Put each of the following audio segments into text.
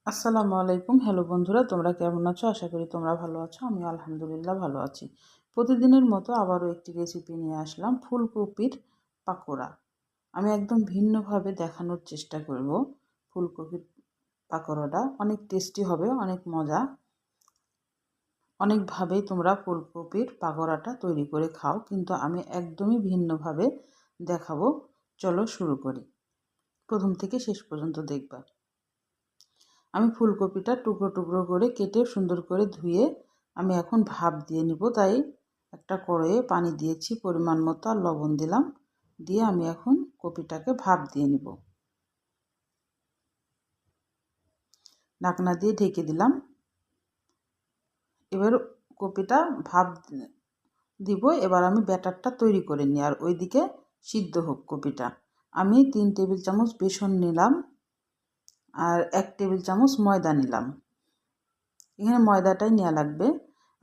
আসসালামু আলাইকুম। হ্যালো বন্ধুরা, তোমরা কেমন আছো? আশা করি তোমরা ভালো আছো। আমি আলহামদুলিল্লাহ ভালো আছি। প্রতিদিনের মতো আবারও একটি রেসিপি নিয়ে আসলাম, ফুলকপির পাকোড়া। আমি একদম ভিন্নভাবে দেখানোর চেষ্টা করব। ফুলকপির পাকোড়াটা অনেক টেস্টি হবে, অনেক মজা। অনেকভাবেই তোমরা ফুলকপির পাকোড়াটা তৈরি করে খাও, কিন্তু আমি একদমই ভিন্নভাবে দেখাবো। চলো শুরু করি। প্রথম থেকে শেষ পর্যন্ত দেখবা। আমি ফুলকপিটা টুকরো টুকরো করে কেটে সুন্দর করে ধুয়ে আমি এখন ভাপ দিয়ে নিব। তাই একটা কড়াইয়ে পানি দিয়েছি পরিমাণ মতো, আর লবণ দিলাম। দিয়ে আমি এখন কপিটাকে ভাপ দিয়ে নিব। ঢাকনা দিয়ে ঢেকে দিলাম। এবার কপিটা ভাপ দিব। এবার আমি ব্যাটারটা তৈরি করে নিই, আর ওইদিকে সিদ্ধ হোক কপিটা। আমি 3 টেবিল চামচ বেসন নিলাম, আর 1 টেবিল চামচ ময়দা নিলাম। এখানে ময়দাটাই নেওয়া লাগবে।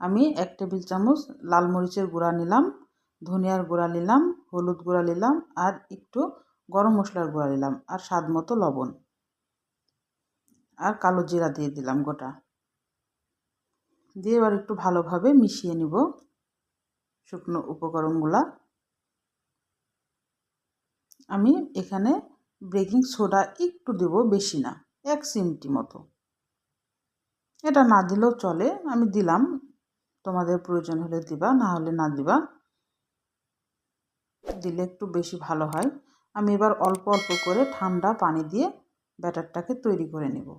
আমি 1 টেবিল চামচ লাল মরিচের গুঁড়া নিলাম, ধনিয়ার গুঁড়া নিলাম, হলুদ গুঁড়া নিলাম, আর একটু গরম মশলার গুঁড়া নিলাম, আর স্বাদ মতো লবণ, আর কালো জিরা দিয়ে দিলাম গোটা। দিয়ে এবার একটু ভালোভাবে মিশিয়ে নিব শুকনো উপকরণগুলা। আমি এখানে বেকিং সোডা একটু দেব, বেশি না, 1 চিমটি মতো। এটা না দিলেও চলে, আমি দিলাম। তোমাদের প্রয়োজন হলে দিবা, না হলে না দিবা। দিলে একটু বেশি ভালো হয়। আমি এবার অল্প অল্প করে ঠান্ডা পানি দিয়ে ব্যাটারটাকে তৈরি করে নেব।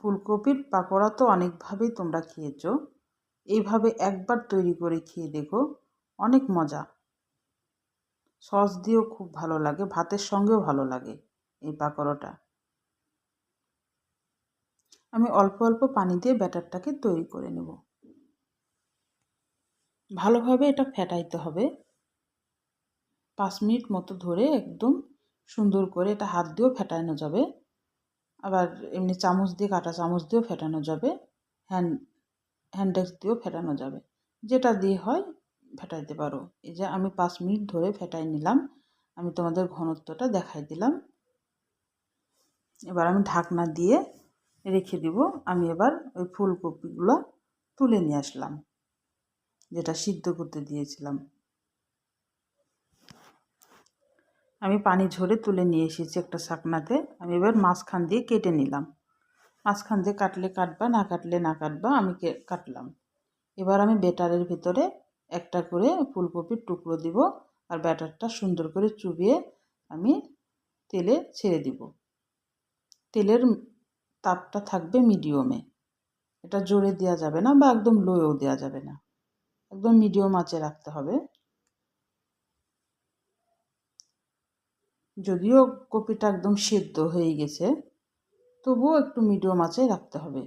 ফুলকপির পাকোড়া তো অনেকভাবেই তোমরা খেয়েছো, এইভাবে একবার তৈরি করে খেয়ে দেখো, অনেক মজা। সস দিয়েও খুব ভালো লাগে, ভাতের সঙ্গেও ভালো লাগে এই পাকোড়াটা। আমি অল্প অল্প পানি দিয়ে ব্যাটারটাকে তৈরি করে নেব। ভালোভাবে এটা ফেটাইতে হবে। 5 মিনিট মতো ধরে একদম সুন্দর করে এটা হাত দিয়েও ফেটানো যাবে, আবার এমনি চামচ দিয়ে, কাঁটা চামচ দিয়েও ফেটানো যাবে, হ্যান্ডেক্স দিয়েও ফেটানো যাবে। যেটা দিয়ে হয় ফেটাইতে পারো। এই যে আমি 5 মিনিট ধরে ফেটাই নিলাম। আমি তোমাদের ঘনত্বটা দেখাই দিলাম। এবার আমি ঢাকনা দিয়ে রেখে দিব। আমি এবার ওই ফুলকপিগুলো তুলে নিয়ে আসলাম, যেটা সিদ্ধ করতে দিয়েছিলাম। আমি পানি ঝরে তুলে নিয়ে এসেছি একটা ছাকনাতে। আমি এবার মাঝখান দিয়ে কেটে নিলাম। মাঝখান দিয়ে কাটলে কাটবা, না কাটলে না কাটবা, আমি কাটলাম। এবার আমি ব্যাটারের ভিতরে একটা করে ফুলকপির টুকরো দিব, আর ব্যাটারটা সুন্দর করে চুবিয়ে আমি তেলে ছেড়ে দিব। তেলের তাপটা থাকবে মিডিয়ামে। এটা জোরে দেওয়া যাবে না, বা একদম লোয়েও দেওয়া যাবে না, একদম মিডিয়াম আঁচে রাখতে হবে। যদিও কপিটা একদম সেদ্ধ হয়ে গেছে, তবুও একটু মিডিয়াম আঁচে রাখতে হবে।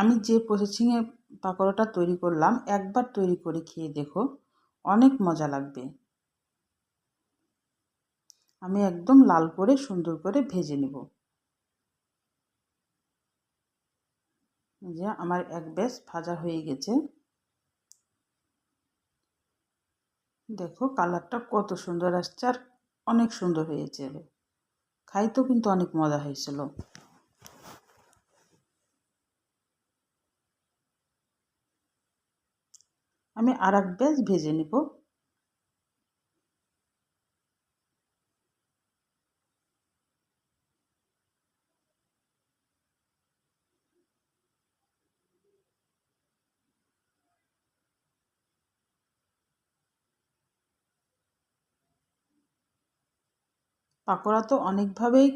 আমি যে প্রসেসিংয়ে পাকোড়াটা তৈরি করলাম, একবার তৈরি করে খেয়ে দেখো, অনেক মজা লাগবে। আমি একদম লাল করে সুন্দর করে ভেজে নেব। যে আমার এক ব্যাচ ভাজা হয়ে গেছে। দেখো কালারটা কত সুন্দর আসছে, আর অনেক সুন্দর হয়েছে। খাইতেও কিন্তু অনেক মজা হয়েছিল। আমি আর এক ব্যাচ ভেজে নিব। পাকোড়া তো অনেকভাবেই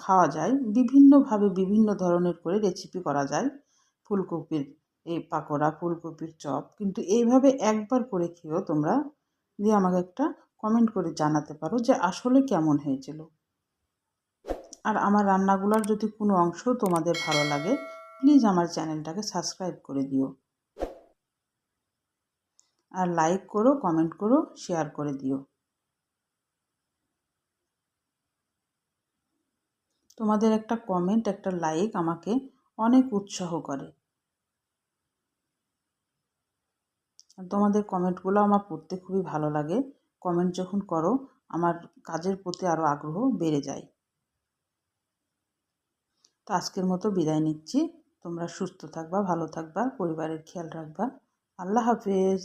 খাওয়া যায়, বিভিন্নভাবে বিভিন্ন ধরনের করে রেসিপি করা যায় ফুলকপির এই পাকোড়া, ফুলকপির চপ। কিন্তু এইভাবে একবার করে খেয়েও তোমরা, দিয়ে আমাকে একটা কমেন্ট করে জানাতে পারো যে আসলে কেমন হয়েছিল। আর আমার রান্নাগুলোর যদি কোনো অংশ তোমাদের ভালো লাগে, প্লিজ আমার চ্যানেলটাকে সাবস্ক্রাইব করে দিও, আর লাইক করো, কমেন্ট করো, শেয়ার করে দিও। তোমাদের একটা কমেন্ট, একটা লাইক আমাকে অনেক উৎসাহ করে। তোমাদের কমেন্টগুলো আমার পড়তে খুবই ভালো লাগে। কমেন্ট যখন করো আমার কাজের প্রতি আরও আগ্রহ বেড়ে যায়। তো আজকের মতো বিদায় নিচ্ছি। তোমরা সুস্থ থাকবা, ভালো থাকবা, পরিবারের খেয়াল রাখবা। আল্লাহ হাফেজ।